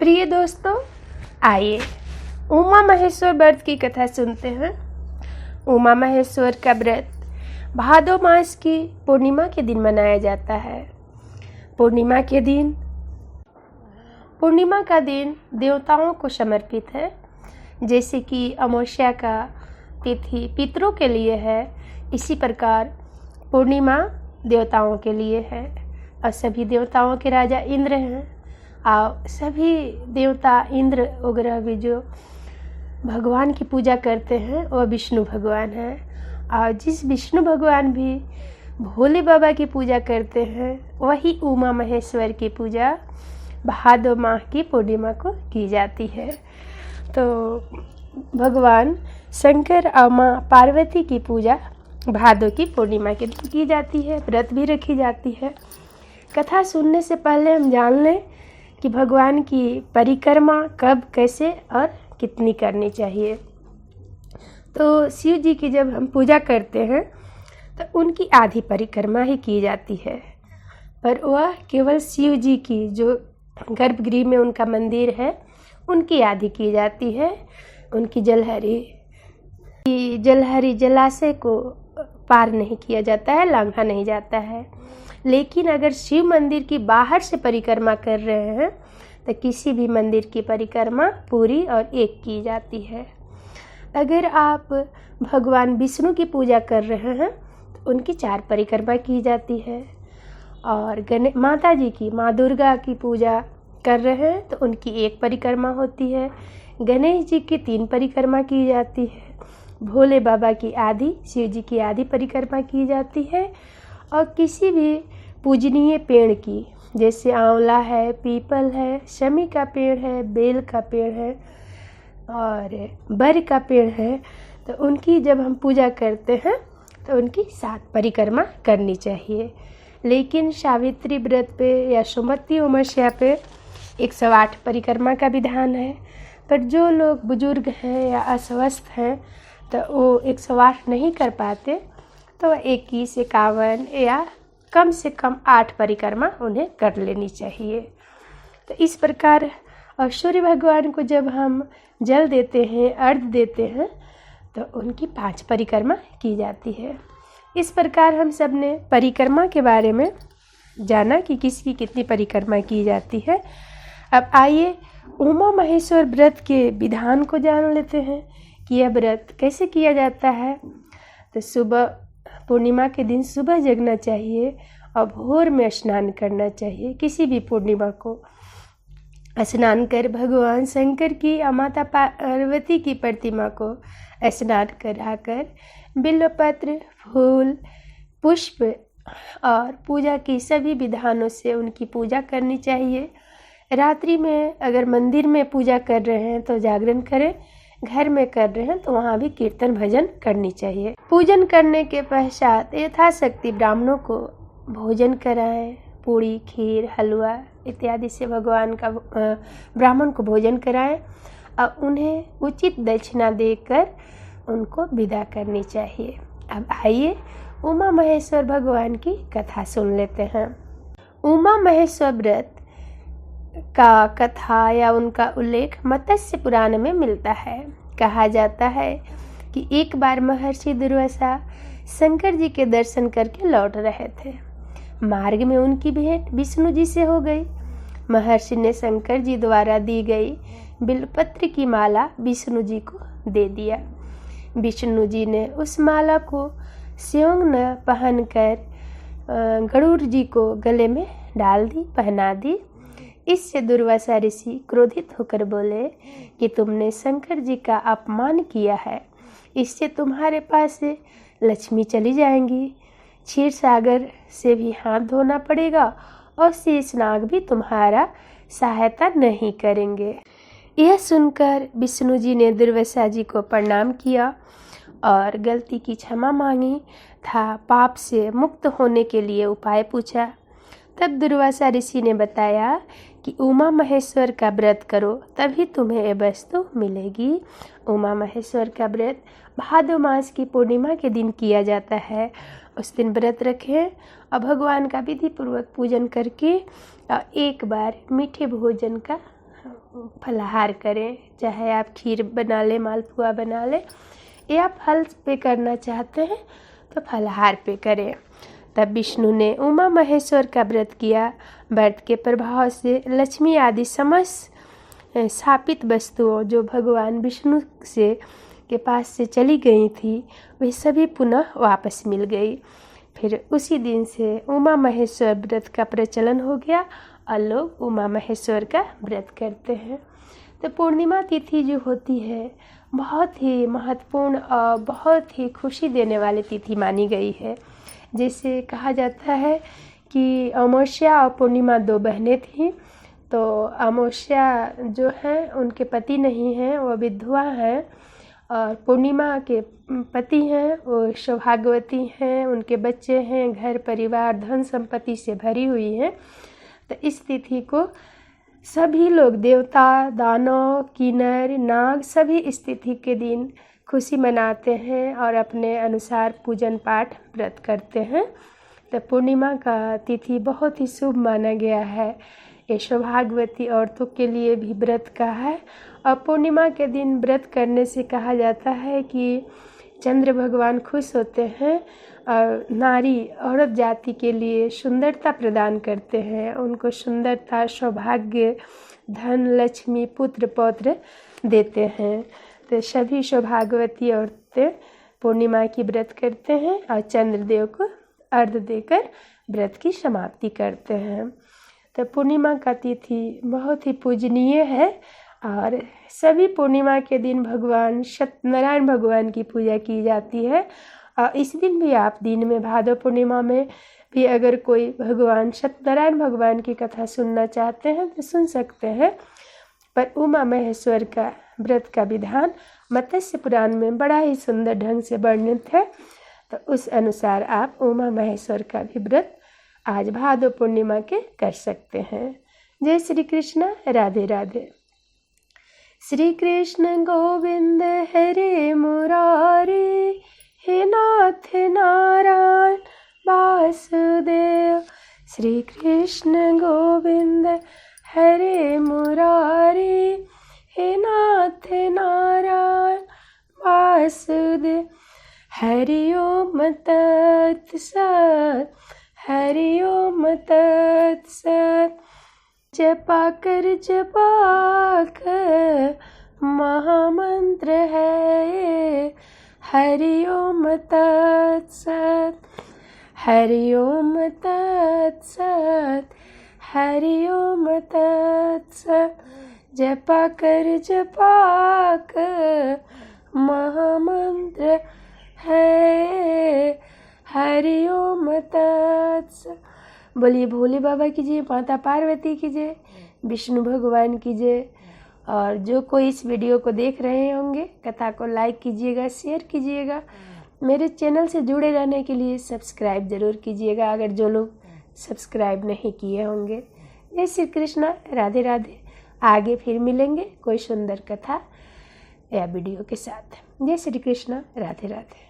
प्रिय दोस्तों, आइए उमा महेश्वर व्रत की कथा सुनते हैं। उमा महेश्वर का व्रत भादो मास की पूर्णिमा के दिन मनाया जाता है। पूर्णिमा का दिन देवताओं को समर्पित है। जैसे कि अमावस्या का तिथि पितरों के लिए है, इसी प्रकार पूर्णिमा देवताओं के लिए है। और सभी देवताओं के राजा इंद्र हैं। और सभी देवता इंद्र वगैरह भी जो भगवान की पूजा करते हैं वह विष्णु भगवान हैं। और जिस विष्णु भगवान भी भोले बाबा की पूजा करते हैं वही उमा महेश्वर की पूजा भादो माह की पूर्णिमा को की जाती है। तो भगवान शंकर और माँ पार्वती की पूजा भादो की पूर्णिमा के दिन की जाती है। व्रत भी रखी जाती है। कथा सुनने से पहले हम जान लें कि भगवान की परिक्रमा कब, कैसे और कितनी करनी चाहिए। तो शिव जी की जब हम पूजा करते हैं तो उनकी आधी परिक्रमा ही की जाती है, पर वह केवल शिव जी की जो गर्भगृह में उनका मंदिर है उनकी आधी की जाती है। उनकी जलहरी जलाशय को पार नहीं किया जाता है, लांघा नहीं जाता है। लेकिन अगर शिव मंदिर की बाहर से परिक्रमा कर रहे हैं तो किसी भी मंदिर की परिक्रमा पूरी और एक की जाती है। अगर आप भगवान विष्णु की पूजा कर रहे हैं तो उनकी 4 परिक्रमा की जाती है। और माता जी की, माँ दुर्गा की पूजा कर रहे हैं तो उनकी 1 परिक्रमा होती है। गणेश जी की 3 परिक्रमा की जाती है। भोले बाबा की आधी, शिव जी की आधी परिक्रमा की जाती है। और किसी भी पूजनीय पेड़ की, जैसे आंवला है, पीपल है, शमी का पेड़ है, बेल का पेड़ है और बर का पेड़ है, तो उनकी जब हम पूजा करते हैं तो उनकी 7 परिक्रमा करनी चाहिए। लेकिन सावित्री व्रत पे या सुमति अमावस्या पे 108 परिक्रमा का विधान है। पर जो लोग बुजुर्ग हैं या अस्वस्थ हैं तो वो 108 नहीं कर पाते, तो 21, 51 या कम से कम 8 परिक्रमा उन्हें कर लेनी चाहिए। तो इस प्रकार और सूर्य भगवान को जब हम जल देते हैं, अर्घ्य देते हैं, तो उनकी 5 परिक्रमा की जाती है। इस प्रकार हम सब ने परिक्रमा के बारे में जाना कि किसकी कितनी परिक्रमा की जाती है। अब आइए उमा महेश्वर व्रत के विधान को जान लेते हैं कि यह व्रत कैसे किया जाता है। तो सुबह पूर्णिमा के दिन सुबह जगना चाहिए और भोर में स्नान करना चाहिए। किसी भी पूर्णिमा को स्नान कर भगवान शंकर की और माता पार्वती की प्रतिमा को स्नान कराकर बिल्वपत्र, फूल, पुष्प और पूजा की सभी विधानों से उनकी पूजा करनी चाहिए। रात्रि में अगर मंदिर में पूजा कर रहे हैं तो जागरण करें, घर में कर रहे हैं तो वहाँ भी कीर्तन भजन करनी चाहिए। पूजन करने के पश्चात यथाशक्ति ब्राह्मणों को भोजन कराएं। पूड़ी, खीर, हलवा इत्यादि से भगवान का ब्राह्मण को भोजन कराएं और उन्हें उचित दक्षिणा देकर उनको विदा करनी चाहिए। अब आइए उमा महेश्वर भगवान की कथा सुन लेते हैं। उमा महेश्वर व्रत का कथा या उनका उल्लेख मत्स्य पुराण में मिलता है। कहा जाता है कि एक बार महर्षि दुर्वासा शंकर जी के दर्शन करके लौट रहे थे। मार्ग में उनकी भेंट विष्णु जी से हो गई। महर्षि ने शंकर जी द्वारा दी गई बिल्वपत्र की माला विष्णु जी को दे दिया। विष्णु जी ने उस माला को स्योंग न पहनकर गरुड़ जी को गले में डाल दी, पहना दी। इससे दुर्वासा ऋषि क्रोधित होकर बोले कि तुमने शंकर जी का अपमान किया है, इससे तुम्हारे पास से लक्ष्मी चली जाएंगी। क्षीर सागर से भी हाथ धोना पड़ेगा और शेषनाग भी तुम्हारा सहायता नहीं करेंगे। यह सुनकर विष्णु जी ने दुर्वासा जी को प्रणाम किया और गलती की क्षमा मांगी था। पाप से मुक्त होने के लिए उपाय पूछा। तब दुर्वासा ऋषि ने बताया कि उमा महेश्वर का व्रत करो, तभी तुम्हें यह वस्तु मिलेगी। उमा महेश्वर का व्रत भादो मास की पूर्णिमा के दिन किया जाता है। उस दिन व्रत रखें और भगवान का विधि पूर्वक पूजन करके एक बार मीठे भोजन का फलाहार करें, चाहे आप खीर बना लें, मालपुआ बना लें, या फल पे करना चाहते हैं तो फलाहार पे करें। तब विष्णु ने उमा महेश्वर का व्रत किया। व्रत के प्रभाव से लक्ष्मी आदि समस्त स्थापित वस्तुओं जो भगवान विष्णु से के पास से चली गई थी, वे सभी पुनः वापस मिल गई। फिर उसी दिन से उमा महेश्वर व्रत का प्रचलन हो गया और लोग उमा महेश्वर का व्रत करते हैं। तो पूर्णिमा तिथि जो होती है बहुत ही महत्वपूर्ण और बहुत ही खुशी देने वाली तिथि मानी गई है। जैसे कहा जाता है कि अमावस्या और पूर्णिमा दो बहनें थीं, तो अमावस्या जो है उनके पति नहीं हैं, वो विधवा हैं, और पूर्णिमा के पति हैं, वो सौभाग्यवती हैं, उनके बच्चे हैं, घर परिवार धन संपत्ति से भरी हुई हैं। तो इस तिथि को सभी लोग, देवता, दानव, किन्नर, नाग, सभी इस तिथि के दिन खुशी मनाते हैं और अपने अनुसार पूजन पाठ व्रत करते हैं। तो पूर्णिमा का तिथि बहुत ही शुभ माना गया है। ये सौभाग्यवती औरतों के लिए भी व्रत का है। और पूर्णिमा के दिन व्रत करने से कहा जाता है कि चंद्र भगवान खुश होते हैं और नारी औरत जाति के लिए सुंदरता प्रदान करते हैं। उनको सुंदरता, सौभाग्य, धन, लक्ष्मी, पुत्र पौत्र देते हैं। तो सभी सौभाग्यवती औरतें पूर्णिमा की व्रत करते हैं और चंद्रदेव को अर्घ्य देकर व्रत की समाप्ति करते हैं। तो पूर्णिमा का तिथि बहुत ही पूजनीय है और सभी पूर्णिमा के दिन भगवान सत्यनारायण भगवान की पूजा की जाती है। और इस दिन भी आप दिन में भादव पूर्णिमा में भी अगर कोई भगवान सत्यनारायण भगवान की कथा सुनना चाहते हैं तो सुन सकते हैं। पर उमा महेश्वर का व्रत का विधान मत्स्य पुराण में बड़ा ही सुंदर ढंग से वर्णित है। तो उस अनुसार आप उमा महेश्वर का भी व्रत आज भादव पूर्णिमा के कर सकते हैं। जय श्री कृष्ण, राधे राधे। श्री कृष्ण गोविंद हरे मुरारी, हे नाथ नारायण वासुदेव। श्री कृष्ण गोविंद हरे मुरारी, हे नाथ नारायण वासुदेव। हरि ओम तत्सत, हरि ओम तत्सत। जपा कर महामंत्र है, हरि ओम तत्सत, हरि ओम तत्सत, हरि ओम तत्सत। जपा कर महामंत्र है, हरि ओम तत्सत। बोलिए भोले बाबा की जय, माता पार्वती की जय, विष्णु भगवान की जय। और जो कोई इस वीडियो को देख रहे होंगे, कथा को लाइक कीजिएगा, शेयर कीजिएगा। मेरे चैनल से जुड़े रहने के लिए सब्सक्राइब ज़रूर कीजिएगा अगर जो लोग सब्सक्राइब नहीं किए होंगे। जय श्री कृष्ण, राधे राधे। आगे फिर मिलेंगे कोई सुंदर कथा या वीडियो के साथ। जय श्री कृष्ण, राधे राधे।